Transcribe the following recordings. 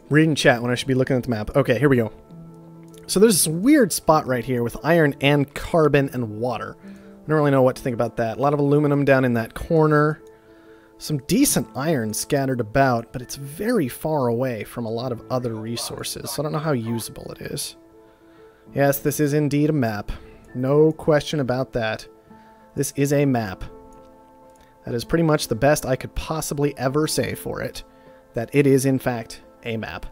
Reading chat when I should be looking at the map. Okay, here we go. So there's this weird spot right here with iron and carbon and water. I don't really know what to think about that. A lot of aluminum down in that corner. Some decent iron scattered about, but it's very far away from a lot of other resources, so I don't know how usable it is. Yes, this is indeed a map. No question about that. This is a map. That is pretty much the best I could possibly ever say for it. That it is, in fact, a map.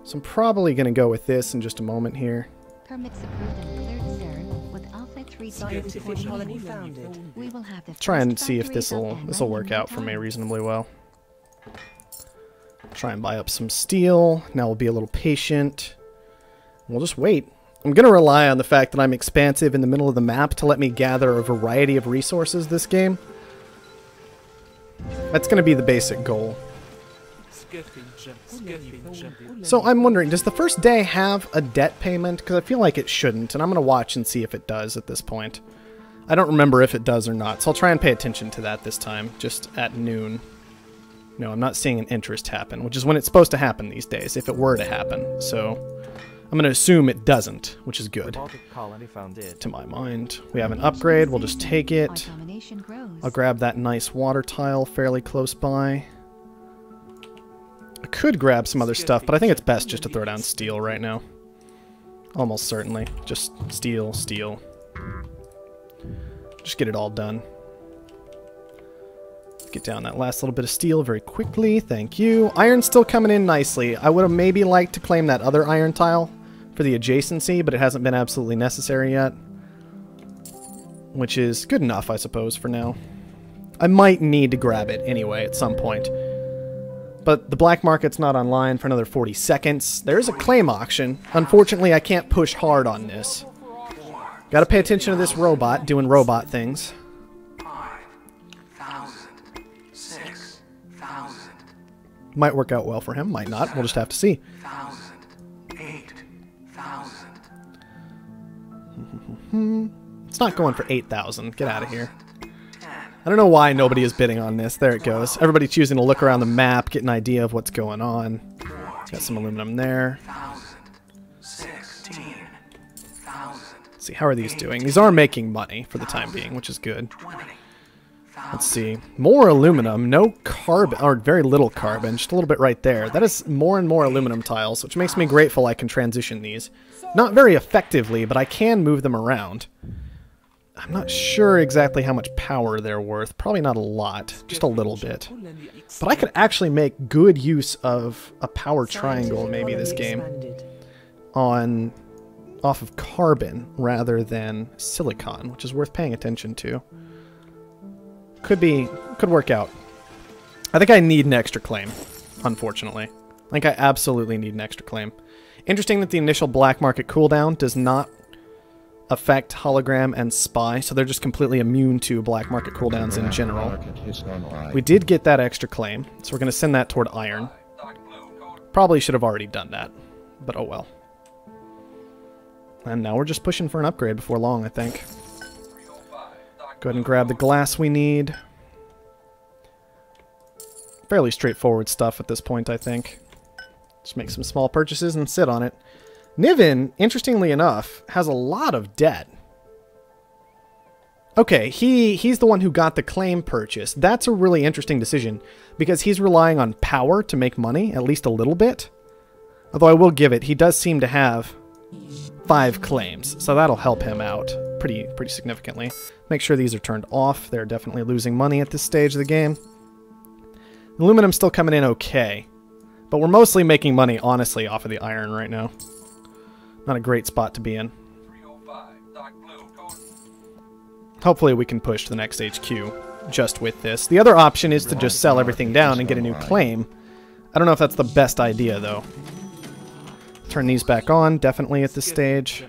So I'm probably going to go with this in just a moment here. Permits approved and cleared, sir. With Alpha 3 scientific colony founded. We will have the Try and first see if factories this'll up and work running out for me in reasonably well. Try and buy up some steel. Now we'll be a little patient. We'll just wait. I'm going to rely on the fact that I'm expansive in the middle of the map to let me gather a variety of resources this game. That's going to be the basic goal. So I'm wondering, does the first day have a debt payment? Because I feel like it shouldn't, and I'm going to watch and see if it does at this point. I don't remember if it does or not, so I'll try and pay attention to that this time, just at noon. No, I'm not seeing an interest happen, which is when it's supposed to happen these days, if it were to happen. So I'm going to assume it doesn't, which is good. To my mind. We have an upgrade, we'll just take it. I'll grab that nice water tile fairly close by. I could grab some other stuff, but I think it's best just to throw down steel right now. Almost certainly. Just steel, steel. Just get it all done. Get down that last little bit of steel very quickly. Thank you. Iron's still coming in nicely. I would have maybe liked to claim that other iron tile for the adjacency, but it hasn't been absolutely necessary yet. Which is good enough, I suppose, for now. I might need to grab it anyway at some point. But the black market's not online for another 40 seconds. There is a claim auction. Unfortunately, I can't push hard on this. Gotta pay attention to this robot doing robot things. 5,000, 6,000. Might work out well for him, might not. We'll just have to see. 8,000. It's not going for 8,000. Get out of here. I don't know why nobody is bidding on this. There it goes. Everybody choosing to look around the map, get an idea of what's going on. Got some aluminum there. Let's see, how are these doing? These are making money for the time being, which is good. Let's see. More aluminum, no carbon, or very little carbon, just a little bit right there. That is more and more aluminum tiles, which makes me grateful I can transition these. Not very effectively, but I can move them around. I'm not sure exactly how much power they're worth. Probably not a lot, just a little bit. But I could actually make good use of a power triangle maybe this game off of carbon rather than silicon, which is worth paying attention to. Could work out. I think I need an extra claim, unfortunately. I think I absolutely need an extra claim. Interesting that the initial black market cooldown does not affect hologram and spy, so they're just completely immune to black market cooldowns in general. We did get that extra claim, so we're going to send that toward iron. Probably should have already done that, but oh well. And now we're just pushing for an upgrade before long, I think. Go ahead and grab the glass we need. Fairly straightforward stuff at this point, I think. Just make some small purchases and sit on it. Niven, interestingly enough, has a lot of debt. Okay, he's the one who got the claim purchase. That's a really interesting decision, because he's relying on power to make money, at least a little bit. Although I will give it, he does seem to have 5 claims, so that'll help him out pretty significantly. Make sure these are turned off. They're definitely losing money at this stage of the game. Aluminum's still coming in okay, but we're mostly making money, honestly, off of the iron right now. Not a great spot to be in. Hopefully we can push to the next HQ just with this. The other option is to just sell everything down and get a new claim. I don't know if that's the best idea, though. Turn these back on, definitely at this stage.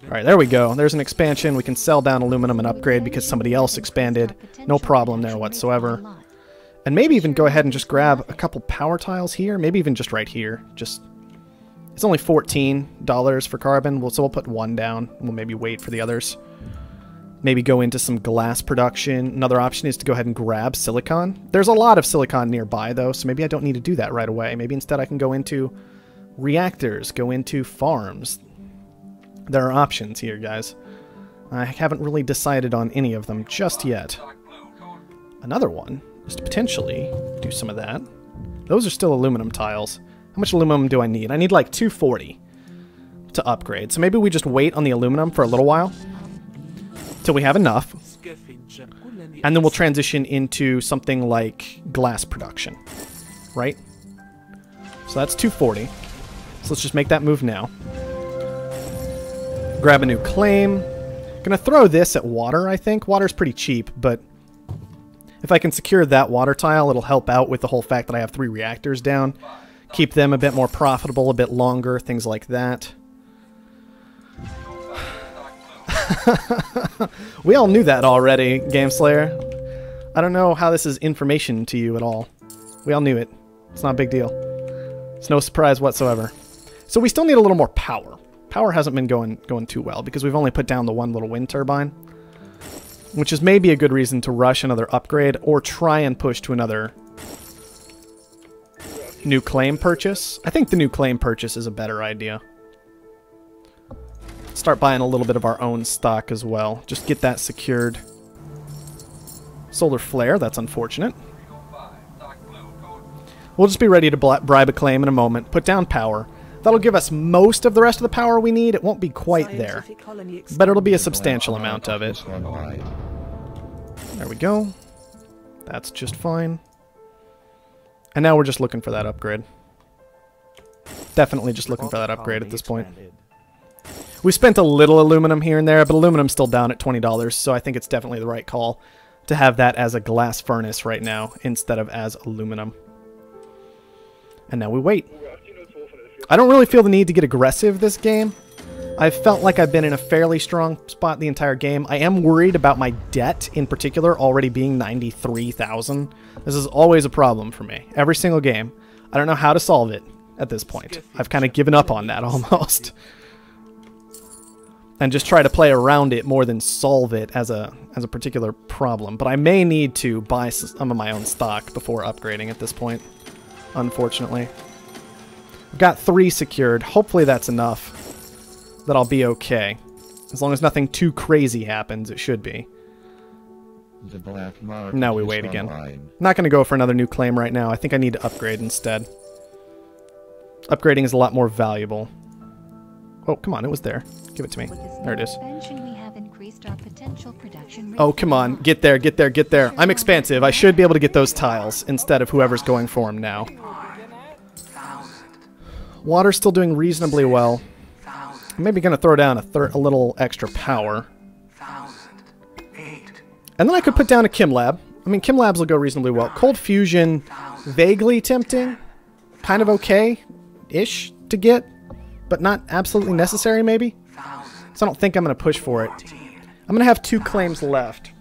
Alright, there we go. There's an expansion. We can sell down aluminum and upgrade because somebody else expanded. No problem there whatsoever. And maybe even go ahead and just grab a couple power tiles here. Maybe even just right here. It's only $14 for carbon, so we'll put 1 down. We'll maybe wait for the others. Maybe go into some glass production. Another option is to go ahead and grab silicon. There's a lot of silicon nearby, though, so maybe I don't need to do that right away. Maybe instead I can go into reactors, go into farms. There are options here, guys. I haven't really decided on any of them just yet. Another one is to potentially do some of that. Those are still aluminum tiles. How much aluminum do I need? I need like 240 to upgrade. So maybe we just wait on the aluminum for a little while till we have enough, and then we'll transition into something like glass production, right? So that's 240. So let's just make that move now. Grab a new claim. Gonna throw this at water, I think. Water's pretty cheap, but if I can secure that water tile, it'll help out with the whole fact that I have 3 reactors down. Keep them a bit more profitable, a bit longer, things like that. We all knew that already, Gameslayer. I don't know how this is information to you at all. We all knew it. It's not a big deal. It's no surprise whatsoever. So we still need a little more power. Power hasn't been going too well because we've only put down the one little wind turbine, which is maybe a good reason to rush another upgrade or try and push to another new claim purchase. I think the new claim purchase is a better idea. Start buying a little bit of our own stock as well. Just get that secured. Solar flare, that's unfortunate. We'll just be ready to bribe a claim in a moment. Put down power. That'll give us most of the rest of the power we need. It won't be quite there, but it'll be a substantial amount of it. There we go. That's just fine. And now we're just looking for that upgrade. Definitely just looking for that upgrade at this point. We spent a little aluminum here and there, but aluminum's still down at $20, so I think it's definitely the right call to have that as a glass furnace right now instead of as aluminum. And now we wait. I don't really feel the need to get aggressive this game. I've felt like I've been in a fairly strong spot the entire game. I am worried about my debt in particular already being 93,000. This is always a problem for me. Every single game. I don't know how to solve it at this point. I've kind of given up on that almost. And just try to play around it more than solve it as a particular problem. But I may need to buy some of my own stock before upgrading at this point, unfortunately. I've got 3 secured. Hopefully that's enough that I'll be okay. As long as nothing too crazy happens, it should be. The black mark. Now we wait again. Not going to go for another new claim right now. I think I need to upgrade instead. Upgrading is a lot more valuable. Oh, come on, it was there. Give it to me. There it is. Oh, come on. Get there, get there, get there. I'm expansive. I should be able to get those tiles instead of whoever's going for them now. Water's still doing reasonably well. I'm maybe going to throw down a little extra power. And then I could put down a Chem Lab. I mean, Chem Labs will go reasonably well. Cold Fusion, vaguely tempting. Kind of okay-ish to get, but not absolutely necessary, maybe. So I don't think I'm going to push for it. I'm going to have 2 claims left.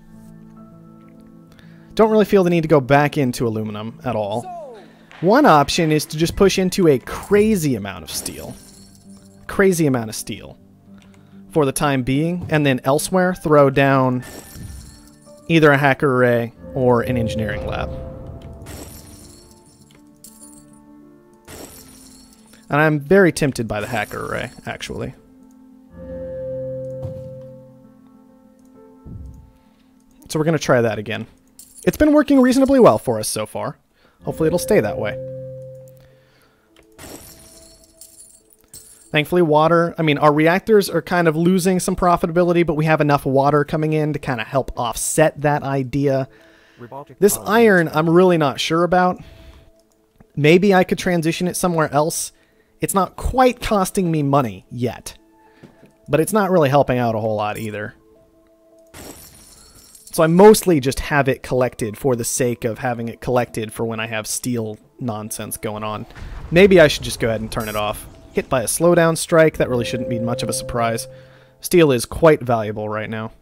Don't really feel the need to go back into aluminum at all. One option is to just push into a crazy amount of steel. Crazy amount of steel. For the time being. And then elsewhere, throw down either a hacker array or an engineering lab. And I'm very tempted by the hacker array, actually. So we're going to try that again. It's been working reasonably well for us so far. Hopefully it'll stay that way. Thankfully water, I mean our reactors are kind of losing some profitability, but we have enough water coming in to kind of help offset that idea. This iron I'm really not sure about. Maybe I could transition it somewhere else. It's not quite costing me money yet, but it's not really helping out a whole lot either. So I mostly just have it collected for the sake of having it collected for when I have steel nonsense going on. Maybe I should just go ahead and turn it off. Hit by a slowdown strike, that really shouldn't be much of a surprise. Steel is quite valuable right now.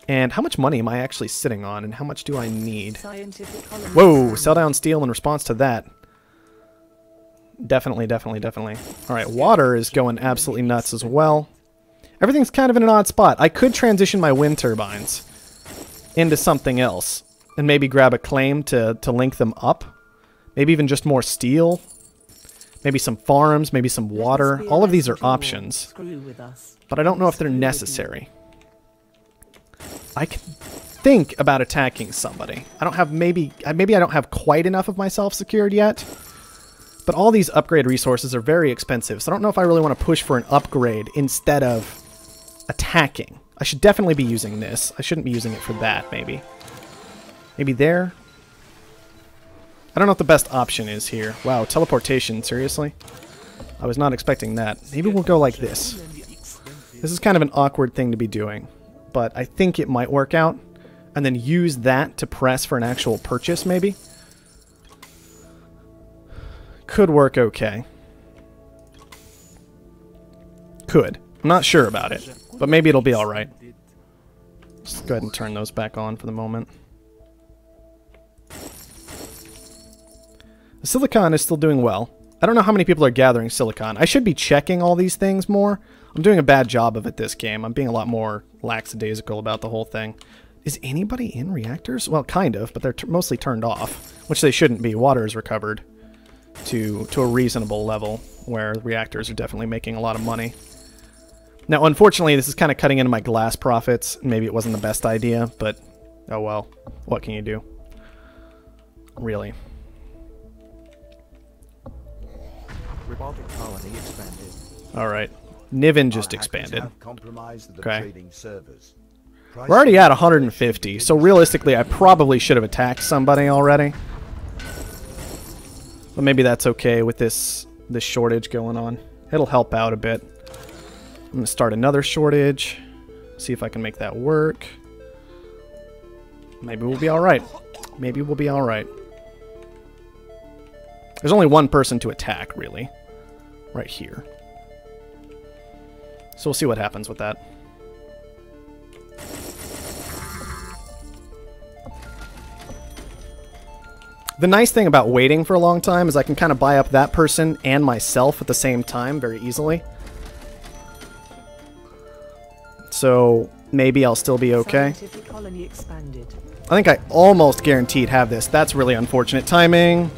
And how much money am I actually sitting on, and how much do I need? Whoa, sell down steel in response to that. Definitely, definitely, definitely. Alright, water is going absolutely nuts as well. Everything's kind of in an odd spot. I could transition my wind turbines into something else and maybe grab a claim to link them up. Maybe even just more steel. Maybe some farms, maybe some water. All of these are options. But I don't know if they're necessary. I can think about attacking somebody. I don't have maybe I don't have quite enough of myself secured yet. But all these upgrade resources are very expensive, so I don't know if I really want to push for an upgrade instead of attacking. I should definitely be using this. I shouldn't be using it for that, maybe. Maybe there? I don't know what the best option is here. Wow, teleportation, seriously? I was not expecting that. Maybe we'll go like this. This is kind of an awkward thing to be doing, but I think it might work out. And then use that to press for an actual purchase, maybe? Could work okay. Could. I'm not sure about it, but maybe it'll be alright. Just go ahead and turn those back on for the moment. The silicon is still doing well. I don't know how many people are gathering silicon. I should be checking all these things more. I'm doing a bad job of it this game. I'm being a lot more lackadaisical about the whole thing. Is anybody in reactors? Well, kind of, but they're mostly turned off, which they shouldn't be. Water is recovered to a reasonable level where the reactors are definitely making a lot of money. Now, unfortunately, this is kind of cutting into my glass profits. Maybe it wasn't the best idea, but oh well. What can you do? Really. Robotic colony expanded. Alright. Niven just Our hackers expanded. have compromised the Okay. trading servers. We're already at 150, so realistically I probably should have attacked somebody already. But maybe that's okay with this shortage going on. It'll help out a bit. I'm going to start another shortage. See if I can make that work. Maybe we'll be alright. Maybe we'll be alright. There's only one person to attack, really. Right here. So we'll see what happens with that. The nice thing about waiting for a long time is I can kind of buy up that person and myself at the same time very easily. So maybe I'll still be okay. Scientific colony expanded. I think I almost guaranteed have this. That's really unfortunate timing.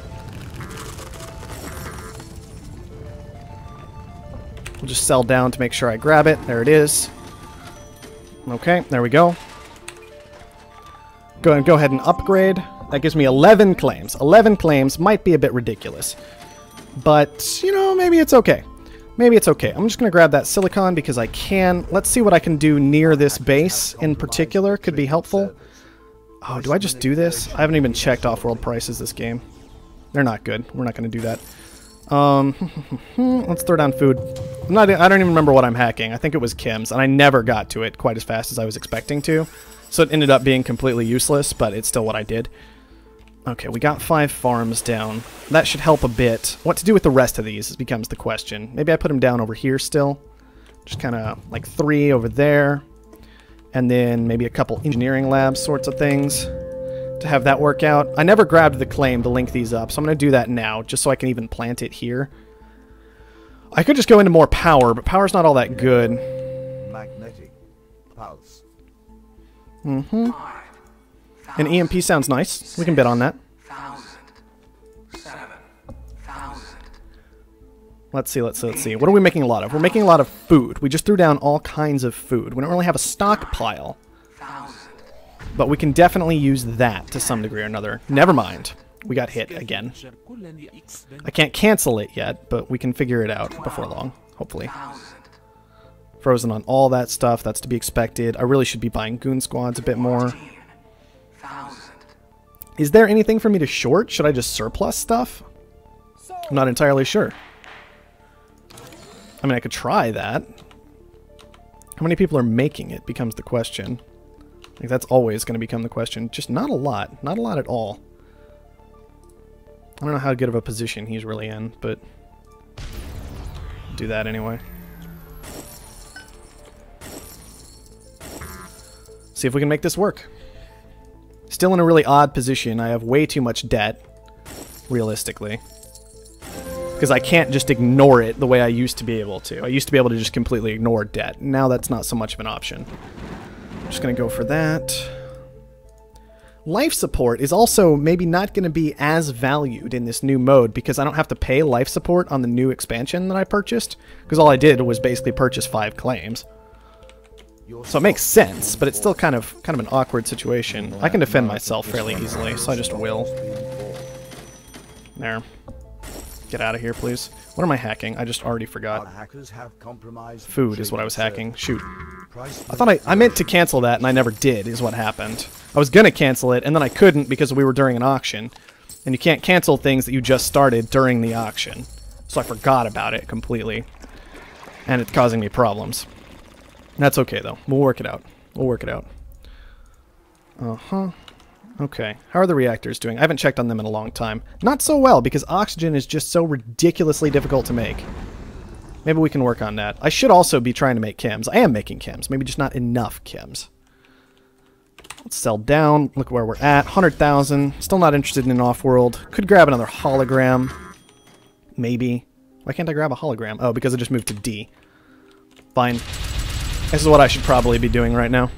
We'll just sell down to make sure I grab it. There it is. Okay, there we go. Go ahead and upgrade. That gives me 11 claims. 11 claims might be a bit ridiculous. But, you know, maybe it's okay. Maybe it's okay. I'm just going to grab that silicon because I can. Let's see what I can do near this base in particular. Could be helpful. Oh, do I just do this? I haven't even checked Offworld prices this game. They're not good. We're not going to do that. Let's throw down food. I don't even remember what I'm hacking. I think it was chems, and I never got to it quite as fast as I was expecting to. So it ended up being completely useless, but it's still what I did. Okay, we got 5 farms down. That should help a bit. What to do with the rest of these becomes the question. Maybe I put them down over here still. Just kind of like 3 over there. And then maybe a couple engineering labs sorts of things to have that work out. I never grabbed the claim to link these up, so I'm going to do that now just so I can even plant it here. I could just go into more power, but power's not all that good. Magnetic pulse. Mm-hmm. An EMP sounds nice. We can bid on that. Let's see. What are we making a lot of? We're making a lot of food. We just threw down all kinds of food. We don't really have a stockpile. But we can definitely use that to some degree or another. Never mind. We got hit again. I can't cancel it yet, but we can figure it out before long, hopefully. Frozen on all that stuff. That's to be expected. I really should be buying goon squads a bit more. Is there anything for me to short? Should I just surplus stuff? I'm not entirely sure. I mean, I could try that. How many people are making it becomes the question. Like, that's always going to become the question. Just not a lot. Not a lot at all. I don't know how good of a position he's really in, but do that anyway. See if we can make this work. Still in a really odd position. I have way too much debt, realistically. because I can't just ignore it the way I used to be able to. I used to be able to just completely ignore debt. Now that's not so much of an option. I'm just going to go for that. Life support is also maybe not going to be as valued in this new mode because I don't have to pay life support on the new expansion that I purchased, because all I did was basically purchase 5 claims. So it makes sense, but it's still kind of an awkward situation. I can defend myself fairly easily, so I just will. There. Get out of here, please. What am I hacking? I just already forgot. Food is what I was hacking. Shoot. I thought I meant to cancel that, and I never did, is what happened. I was gonna cancel it, and then I couldn't because we were during an auction. And you can't cancel things that you just started during the auction. So I forgot about it completely. And it's causing me problems. That's okay, though. We'll work it out. We'll work it out. Uh-huh. Okay. How are the reactors doing? I haven't checked on them in a long time. Not so well, because oxygen is just so ridiculously difficult to make. Maybe we can work on that. I should also be trying to make chems. I am making chems. Maybe just not enough chems. Let's sell down. Look where we're at. 100,000. Still not interested in an Offworld. Could grab another hologram. Maybe. Why can't I grab a hologram? Oh, because I just moved to D. Fine. This is what I should probably be doing right now.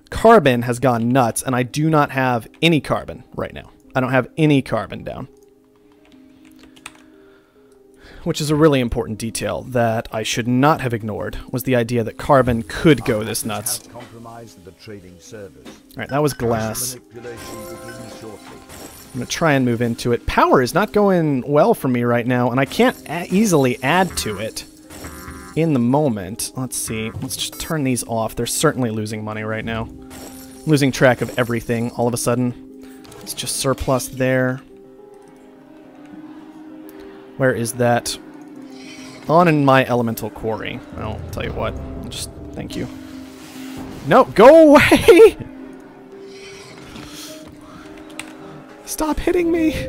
Carbon has gone nuts, and I do not have any carbon right now. I don't have any carbon down. Which is a really important detail that I should not have ignored, was the idea that carbon could go this nuts. Alright, that was glass. I'm going to try and move into it. Power is not going well for me right now, and I can't easily add to it in the moment. Let's see. Let's just turn these off. They're certainly losing money right now. Losing track of everything all of a sudden. It's just surplus there. Where is that? On in my elemental quarry. I'll tell you what. Just thank you. No, go away! Stop hitting me!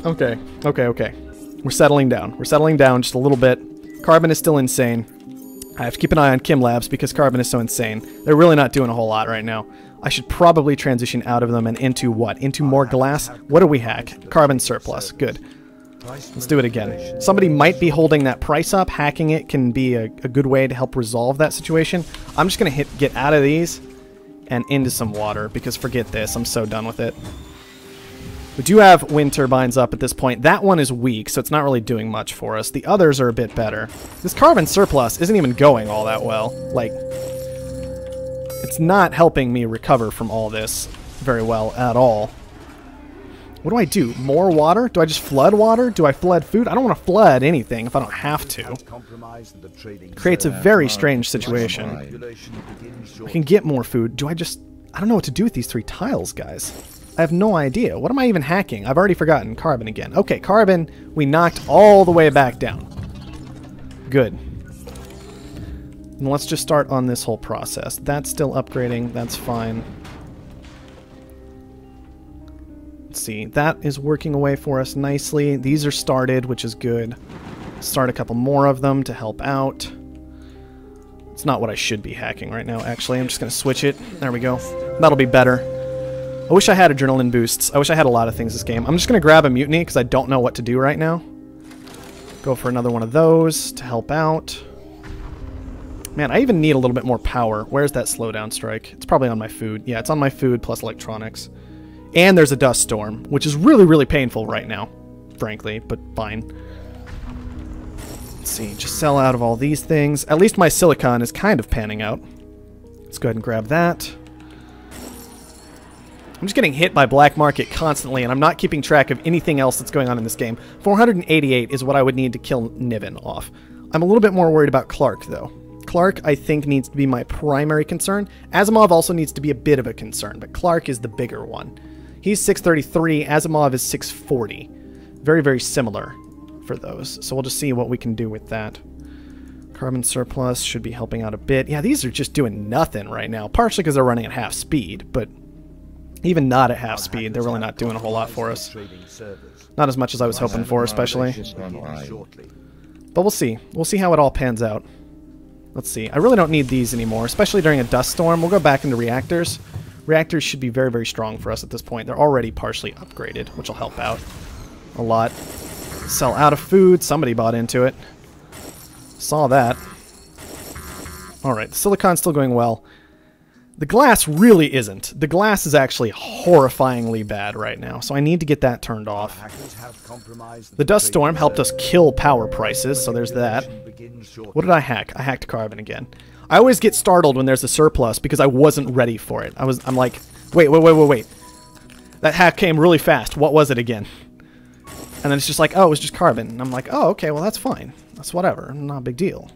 Okay, okay, okay. We're settling down. We're settling down just a little bit. Carbon is still insane. I have to keep an eye on Chem Labs because Carbon is so insane. They're really not doing a whole lot right now. I should probably transition out of them and into what? Into more glass? What do we hack? Carbon surplus. Good. Let's do it again. Somebody might be holding that price up. Hacking it can be a good way to help resolve that situation. I'm just going to get out of these and into some water because forget this. I'm so done with it. We do have wind turbines up at this point. That one is weak, so it's not really doing much for us. The others are a bit better. This carbon surplus isn't even going all that well. Like, it's not helping me recover from all this very well at all. What do I do? More water? Do I just flood water? Do I flood food? I don't want to flood anything if I don't have to. Creates a very strange situation. I can get more food. I don't know what to do with these 3 tiles, guys. I have no idea. What am I even hacking? I've already forgotten. Carbon again. Okay, carbon, we knocked all the way back down. Good. And let's just start on this whole process. That's still upgrading. That's fine. Let's see. That is working away for us nicely. These are started, which is good. Start a couple more of them to help out. It's not what I should be hacking right now, actually. I'm just going to switch it. There we go. That'll be better. I wish I had adrenaline boosts. I wish I had a lot of things this game. I'm just going to grab a mutiny because I don't know what to do right now. Go for another one of those to help out. Man, I even need a little bit more power. Where's that slowdown strike? It's probably on my food. Yeah, it's on my food plus electronics. And there's a dust storm, which is really, really painful right now, frankly, but fine. Let's see, just sell out of all these things. At least my silicon is kind of panning out. Let's go ahead and grab that. I'm just getting hit by black market constantly, and I'm not keeping track of anything else that's going on in this game. 488 is what I would need to kill Niven off. I'm a little bit more worried about Clark, though. Clark, I think, needs to be my primary concern. Asimov also needs to be a bit of a concern, but Clark is the bigger one. He's 633, Asimov is 640. Very, very similar for those. So we'll just see what we can do with that. Carbon surplus should be helping out a bit. Yeah, these are just doing nothing right now, partially because they're running at half speed, but even not at half speed, they're really not doing a whole lot for us. Not as much as I was hoping for, especially. But we'll see. We'll see how it all pans out. Let's see. I really don't need these anymore, especially during a dust storm. We'll go back into reactors. Reactors should be very, very strong for us at this point. They're already partially upgraded, which will help out. a lot. Sell out of food. Somebody bought into it. Saw that. Alright, the silicon's still going well. The glass really isn't. The glass is actually horrifyingly bad right now, so I need to get that turned off. Hackers have compromised The dust storm helped us kill power prices, so there's that. What did I hack? I hacked carbon again. I always get startled when there's a surplus because I wasn't ready for it. I'm like, wait. That hack came really fast. What was it again? And then it's just like, oh, it was just carbon. And I'm like, oh, okay, well, that's fine. That's whatever. Not a big deal.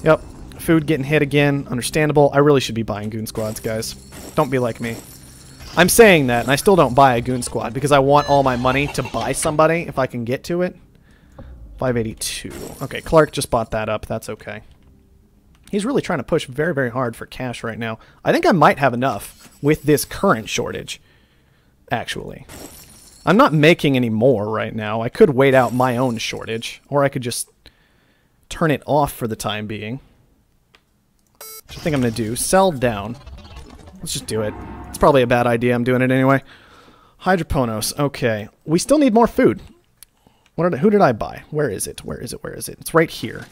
Yep. Food getting hit again. Understandable. I really should be buying goon squads, guys. Don't be like me. I'm saying that, and I still don't buy a goon squad because I want all my money to buy somebody if I can get to it. 582. Okay, Clark just bought that up. That's okay. He's really trying to push very, very hard for cash right now. I think I might have enough with this current shortage, actually. I'm not making any more right now. I could wait out my own shortage, or I could just turn it off for the time being. Which I think I'm going to do. Sell down. Let's just do it. It's probably a bad idea. I'm doing it anyway. Hydroponos. Okay. We still need more food. Who did I buy? Where is it? Where is it? Where is it? It's right here.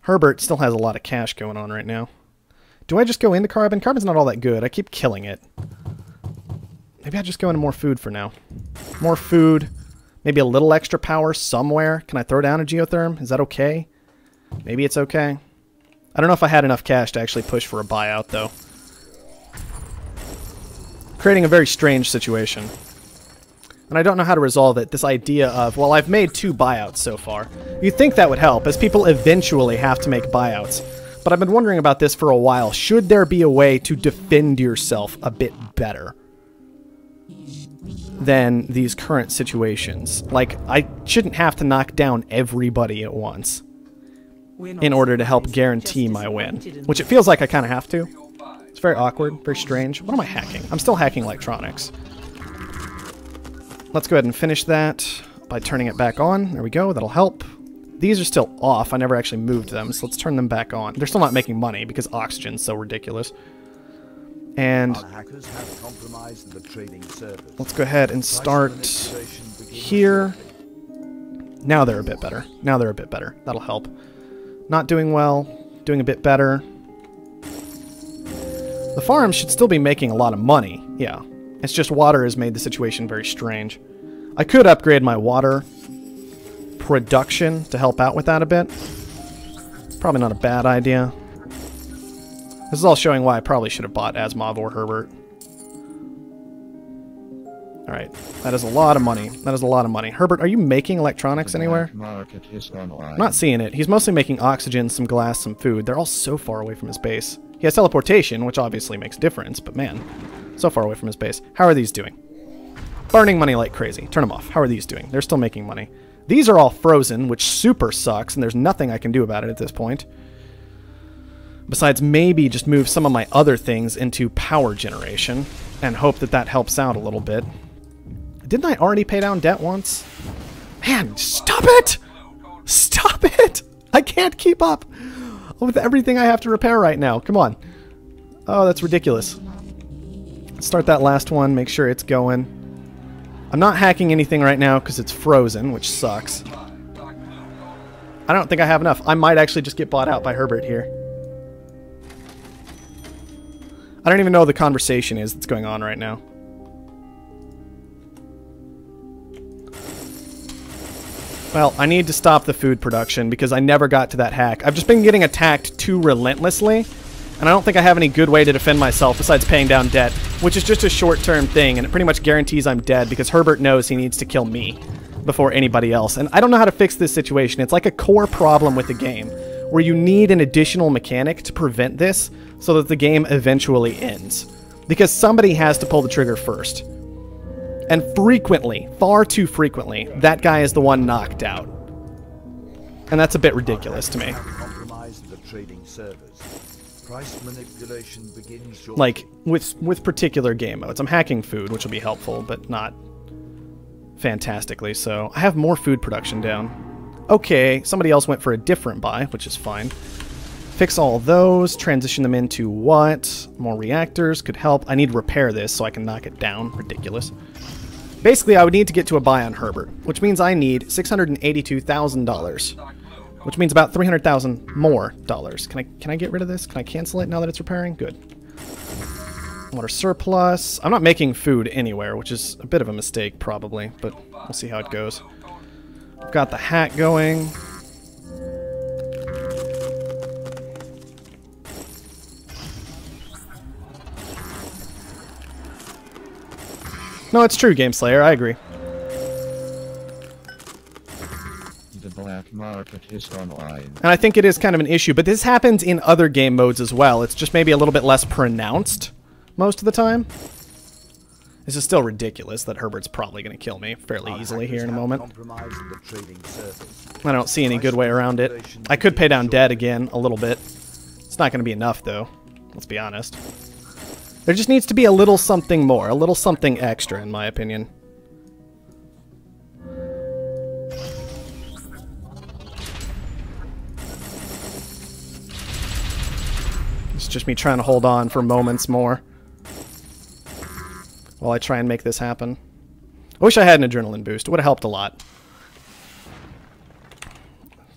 Herbert still has a lot of cash going on right now. Do I just go into carbon? Carbon's not all that good. I keep killing it. Maybe I just go into more food for now. More food. Maybe a little extra power somewhere. Can I throw down a geotherm? Is that okay? Maybe it's okay. I don't know if I had enough cash to actually push for a buyout, though. Creating a very strange situation. And I don't know how to resolve it. This idea of, well, I've made 2 buyouts so far. You'd think that would help, as people eventually have to make buyouts. But I've been wondering about this for a while. Should there be a way to defend yourself a bit better than these current situations? Like, I shouldn't have to knock down everybody at once in order to help guarantee my win. Which it feels like I kind of have to. It's very awkward, very strange. What am I hacking? I'm still hacking electronics. Let's go ahead and finish that by turning it back on. There we go, that'll help. These are still off. I never actually moved them, so let's turn them back on. They're still not making money because oxygen's so ridiculous. And hackers have compromised the trading service. Let's go ahead and start here. Now they're a bit better. Now they're a bit better. That'll help. Not doing well. Doing a bit better. The farm should still be making a lot of money. Yeah. It's just water has made the situation very strange. I could upgrade my water production to help out with that a bit. Probably not a bad idea. This is all showing why I probably should have bought Asimov or Herbert. Alright, that is a lot of money. That is a lot of money. Herbert, are you making electronics anywhere? Market is online. I'm not seeing it. He's mostly making oxygen, some glass, some food. They're all so far away from his base. He has teleportation, which obviously makes a difference, but man, so far away from his base. How are these doing? Burning money like crazy. Turn them off. How are these doing? They're still making money. These are all frozen, which super sucks, and there's nothing I can do about it at this point. Besides maybe just move some of my other things into power generation and hope that that helps out a little bit. Didn't I already pay down debt once? Man, stop it! Stop it! I can't keep up with everything I have to repair right now. Come on. Oh, that's ridiculous. Let's start that last one, make sure it's going. I'm not hacking anything right now because it's frozen, which sucks. I don't think I have enough. I might actually just get bought out by Herbert here. I don't even know what the conversation is that's going on right now. Well, I need to stop the food production because I never got to that hack. I've just been getting attacked too relentlessly, and I don't think I have any good way to defend myself besides paying down debt, which is just a short-term thing, and it pretty much guarantees I'm dead because Herbert knows he needs to kill me before anybody else. And I don't know how to fix this situation. It's like a core problem with the game, where you need an additional mechanic to prevent this so that the game eventually ends. Because somebody has to pull the trigger first. And frequently, far too frequently, that guy is the one knocked out. And that's a bit ridiculous to me. Like, with particular game modes. I'm hacking food, which will be helpful, but not fantastically so. I have more food production down. Okay, somebody else went for a different buy, which is fine. Fix all those, transition them into what? More reactors could help. I need to repair this so I can knock it down. Ridiculous. Basically, I would need to get to a buy on Herbert, which means I need $682,000, which means about $300,000 more dollars. Can I get rid of this? Can I cancel it now that it's repairing? Good. Water surplus. I'm not making food anywhere, which is a bit of a mistake probably, but we'll see how it goes. I've got the hat going. No, it's true, Game Slayer. I agree. The black market is online. And I think it is kind of an issue, but this happens in other game modes as well. It's just maybe a little bit less pronounced most of the time. This is still ridiculous that Herbert's probably going to kill me fairly easily here in a moment. I don't see any good way around it. I could pay down debt again a little bit. It's not going to be enough, though. Let's be honest. There just needs to be a little something more, a little something extra, in my opinion. It's just me trying to hold on for moments more while I try and make this happen. I wish I had an adrenaline boost. It would have helped a lot.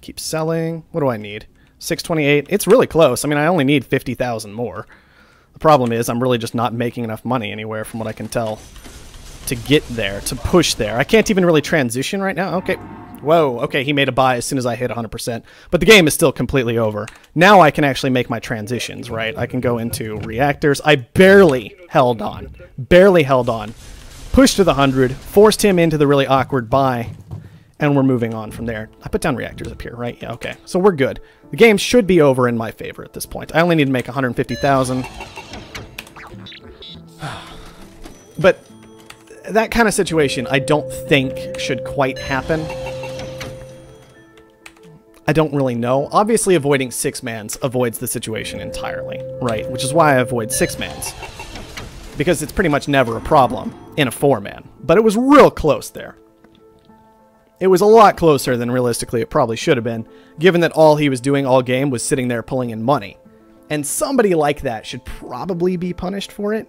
Keep selling. What do I need? 628. It's really close. I mean, I only need 50,000 more. The problem is I'm really just not making enough money anywhere from what I can tell to get there, to push there. I can't even really transition right now. Okay. Whoa. Okay, he made a buy as soon as I hit 100%. But the game is still completely over. Now I can actually make my transitions, right? I can go into reactors. I barely held on. Barely held on. Pushed to the 100, forced him into the really awkward buy, and we're moving on from there. I put down reactors up here, right? Yeah, okay. So we're good. The game should be over in my favor at this point. I only need to make 150,000. But that kind of situation I don't think should quite happen. I don't really know. Obviously avoiding 6-mans avoids the situation entirely, right? Which is why I avoid 6-mans. Because it's pretty much never a problem in a 4-man. But it was real close there. It was a lot closer than realistically it probably should have been, given that all he was doing all game was sitting there pulling in money. And somebody like that should probably be punished for it.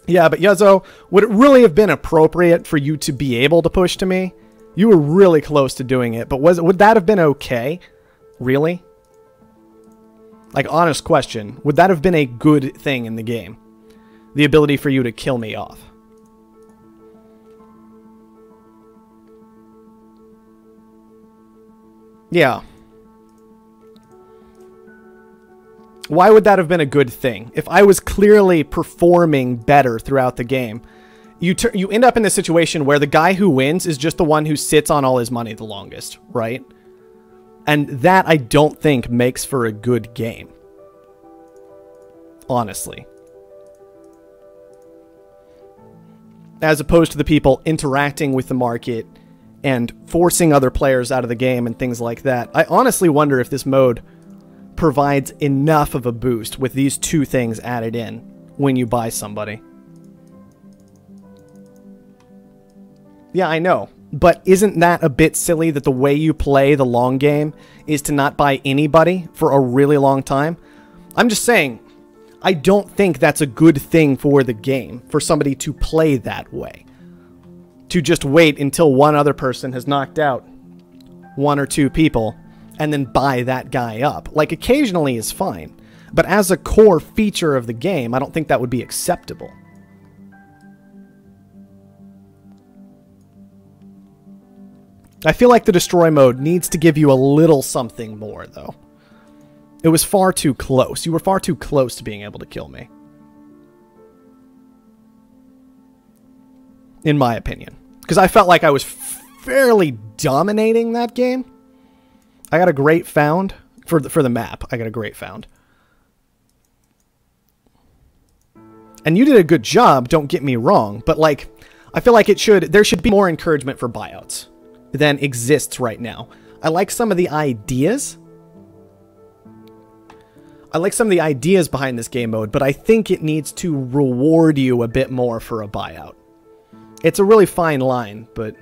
Yeah, but Yuzzo, would it really have been appropriate for you to be able to push to me? You were really close to doing it, but would that have been okay? Really? Like, honest question. Would that have been a good thing in the game? The ability for you to kill me off. Yeah. Why would that have been a good thing? If I was clearly performing better throughout the game, you end up in this situation where the guy who wins is just the one who sits on all his money the longest, right? And that, I don't think, makes for a good game. Honestly. As opposed to the people interacting with the market and forcing other players out of the game and things like that. I honestly wonder if this mode provides enough of a boost with these two things added in when you buy somebody. Yeah, I know. But isn't that a bit silly that the way you play the long game is to not buy anybody for a really long time? I'm just saying, I don't think that's a good thing for the game, for somebody to play that way. To just wait until one other person has knocked out one or two people and then buy that guy up. Like, occasionally is fine. But as a core feature of the game, I don't think that would be acceptable. I feel like the destroy mode needs to give you a little something more, though. It was far too close. You were far too close to being able to kill me. In my opinion. Because I felt like I was fairly dominating that game. I got a great found for the map. I got a great found. And you did a good job, don't get me wrong, but like, I feel like there should be more encouragement for buyouts than exists right now. I like some of the ideas. I like some of the ideas behind this game mode, but I think it needs to reward you a bit more for a buyout. It's a really fine line, but